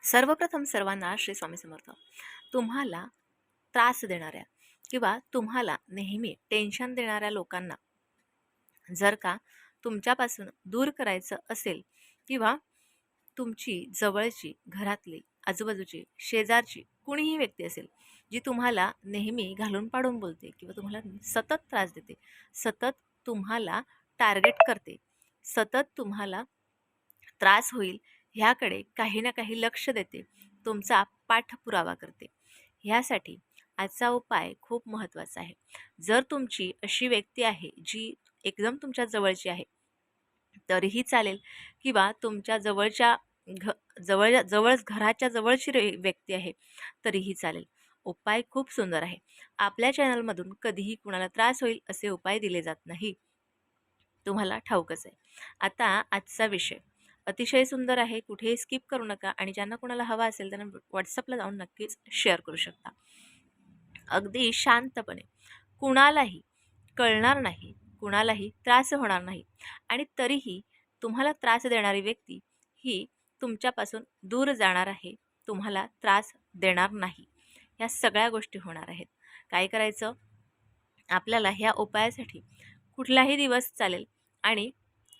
सर्वप्रथम सर्वांना श्री स्वामी समर्थ. तुम्हाला त्रास देणाऱ्या किंवा तुम्हाला नेहमी टेन्शन देणाऱ्या लोकांना जर का तुमच्यापासून दूर करायचं असेल किंवा तुमची जवळची, घरातली, आजूबाजूची, शेजारची कुणीही व्यक्ती असेल, जी तुम्हाला नेहमी घालून पाडून बोलते किंवा तुम्हाला सतत त्रास देते, सतत तुम्हाला टार्गेट करते, सतत तुम्हाला त्रास होईल ह्याकडे काही ना काही लक्ष देते, तुमचा पाठपुरावा करते. ह्यासाठी आजचा उपाय खूप महत्त्वाचा आहे. जर तुमची अशी व्यक्ती आहे जी एकदम तुमच्या जवळची आहे तरीही चालेल किंवा तुमच्या जवळच्या घ जवळच घराच्या जवळची व्यक्ती आहे तरीही चालेल. उपाय खूप सुंदर आहे. आपल्या चॅनलमधून कधीही कुणाला त्रास होईल असे उपाय दिले जात नाही, तुम्हाला ठाऊकच आहे. आता आजचा विषय अतिशय सुंदर आहे, कुठेही स्किप करू नका आणि ज्यांना कोणाला हवा असेल त्यांना व्हॉट्सअपला जाऊन नक्कीच शेअर करू शकता. अगदी शांतपणे, कुणालाही कळणार नाही, कुणालाही त्रास होणार नाही आणि तरीही तुम्हाला त्रास देणारी व्यक्ती ही तुमच्यापासून दूर जाणार आहे, तुम्हाला त्रास देणार नाही. ह्या सगळ्या गोष्टी होणार आहेत. काय करायचं? आपल्याला ह्या उपायासाठी कुठलाही दिवस चालेल आणि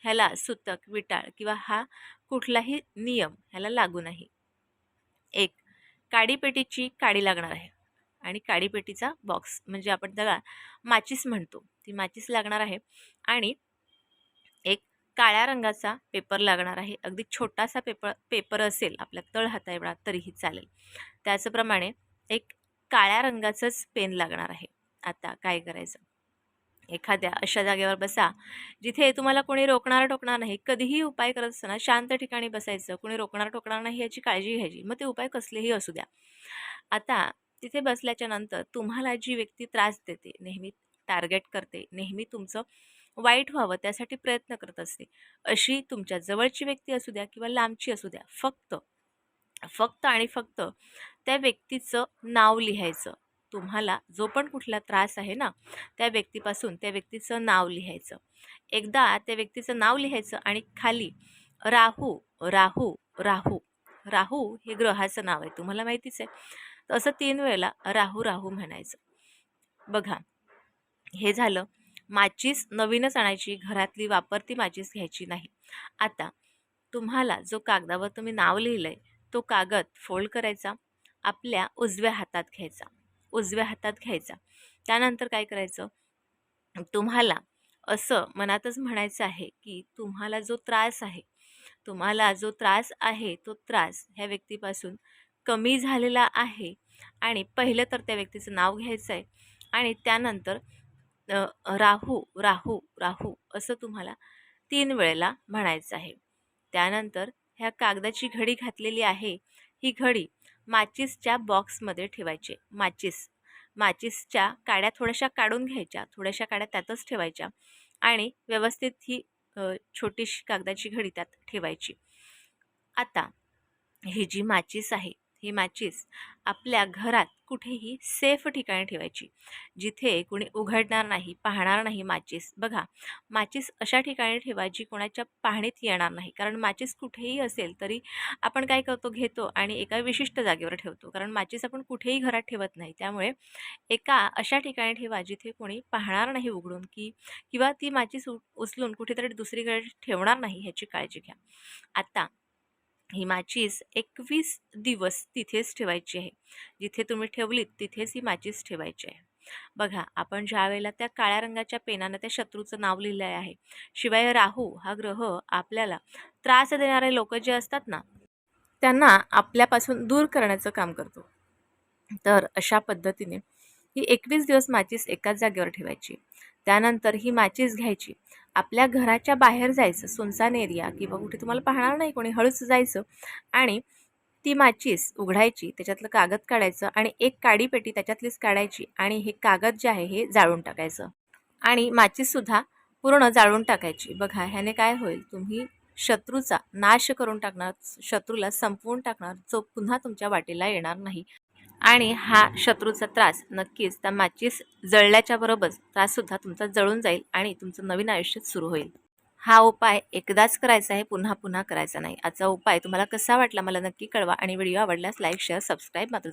ह्याला सुतक, विटाळ किंवा हा कुठलाही नियम ह्याला लागू नाही. एक काडीपेटीची काडी लागणार आहे आणि काडीपेटीचा बॉक्स म्हणजे आपण त्याला माचीस म्हणतो, ती माचीस लागणार आहे आणि एक काळ्या रंगाचा पेपर लागणार आहे. अगदी छोटासा पेपर असेल आपल्या तळ हाता एवढा तरीही चालेल. त्याचप्रमाणे एक काळ्या रंगाचंच पेन लागणार आहे. आता काय करायचं? एखाद्या अशा जागेवर बसा जिथे तुम्हाला कोणी रोकणार टोकणार नाही. कधीही उपाय करत असताना शांत ठिकाणी बसायचं, कोणी रोकणार टोकणार नाही याची काळजी घ्यायची, मग ते उपाय कसलेही असू द्या. आता तिथे बसल्याच्या नंतर तुम्हाला जी व्यक्ती त्रास देते, नेहमी टार्गेट करते, नेहमी तुमचं वाईट व्हावं त्यासाठी प्रयत्न करत असते, अशी तुमच्या जवळची व्यक्ती असू द्या किंवा लांबची असू द्या, फक्त फक्त आणि फक्त त्या व्यक्तीचं नाव लिहायचं. तुम्हाला जो पण कुठला त्रास आहे ना, त्या व्यक्तीपासून त्या व्यक्तीचं नाव लिहायचं. एकदा त्या व्यक्तीचं नाव लिहायचं आणि खाली राहू राहू राहू राहू हे ग्रहाचं नाव आहे, तुम्हाला माहितीच आहे. तर असं 3 वेळेला राहू राहू म्हणायचं. बघा, हे झालं. माचीस नवीनच आणायची, घरातली वापरती माचीस घ्यायची नाही. आता तुम्हाला जो कागदावर तुम्ही नाव लिहिलं आहे तो कागद फोल्ड करायचा, आपल्या उजव्या हातात घ्यायचा, उजव्या हातात घ्यायचा. त्यानंतर काय करायचं? तुम्हाला असं मनातच म्हणायचं आहे की तुम्हाला जो त्रास आहे, तुम्हाला जो त्रास आहे तो त्रास ह्या व्यक्तीपासून कमी झालेला आहे आणि पहिलं तर त्या व्यक्तीचं नाव घ्यायचं आहे आणि त्यानंतर राहू राहू राहू असं तुम्हाला 3 वेळेला म्हणायचं आहे. त्यानंतर ह्या कागदाची घडी घातलेली आहे, ही घडी माचीसच्या बॉक्समध्ये ठेवायची. माचीसच्या काड्या थोड्याशा काढून घ्यायच्या, थोड्याशा काड्या त्यातच ठेवायच्या आणि व्यवस्थित ही छोटीशी कागदाची घडी त्यात ठेवायची. आता ही जी माचीस आहे, ही माचीस आपल्या घरात कुठेही सेफ ठिकाणी ठेवायची, जिथे कुणी उघडणार नाही, पाहणार नाही माचीस. बघा, माचीस अशा ठिकाणी ठेवा जी कोणाच्या पाहणीत येणार नाही. कारण माचीस कुठेही असेल तरी आपण काय करतो, घेतो आणि एका विशिष्ट जागेवर ठेवतो. कारण माचीस आपण कुठेही घरात ठेवत नाही. त्यामुळे एका अशा ठिकाणी ठेवा जिथे कोणी पाहणार नाही उघडून किंवा ती माचीस उचलून कुठेतरी दुसरीकडे ठेवणार नाही, ह्याची काळजी घ्या. आता ही माचीस 21 दिवस तिथेच ठेवायची आहे. जिथे तुम्ही ठेवलीत तिथेच ही माचीस ठेवायची आहे. बघा, आपण ज्या वेळेला त्या काळ्या रंगाच्या पेनानं त्या शत्रूचं नाव लिहिलं आहे, शिवाय राहू हा ग्रह आपल्याला त्रास देणारे लोक जे असतात ना, त्यांना आपल्यापासून दूर करण्याचं काम करतो. तर अशा पद्धतीने ही 21 दिवस माचीस एकाच जागेवर ठेवायची. त्यानंतर ही माचीस घ्यायची, आपल्या घराच्या बाहेर जायचं, सुनसान एरिया किंवा कुठे तुम्हाला पाहणार नाही कोणी, हळूच जायचं आणि ती माचीस उघडायची, त्याच्यातलं कागद काढायचं आणि एक काडीपेटी त्याच्यातलीच काढायची आणि हे कागद जे आहे हे जाळून टाकायचं आणि माचीससुद्धा पूर्ण जाळून टाकायची. बघा, ह्याने काय होईल, तुम्ही शत्रूचा नाश करून टाकणार, शत्रूला संपवून टाकणार, जो पुन्हा तुमच्या वाटेला येणार नाही आणि हा शत्रूचा त्रास नक्कीच त्या माचीस जळल्याच्या बरोबर त्राससुद्धा तुमचा जळून जाईल आणि तुमचं नवीन आयुष्य सुरू होईल. हा उपाय एकदाच करायचा आहे, पुन्हा पुन्हा करायचा नाही. आजचा उपाय तुम्हाला कसा वाटला मला नक्की कळवा आणि व्हिडिओ आवडल्यास लाईक, शेअर, सबस्क्राईब मात्र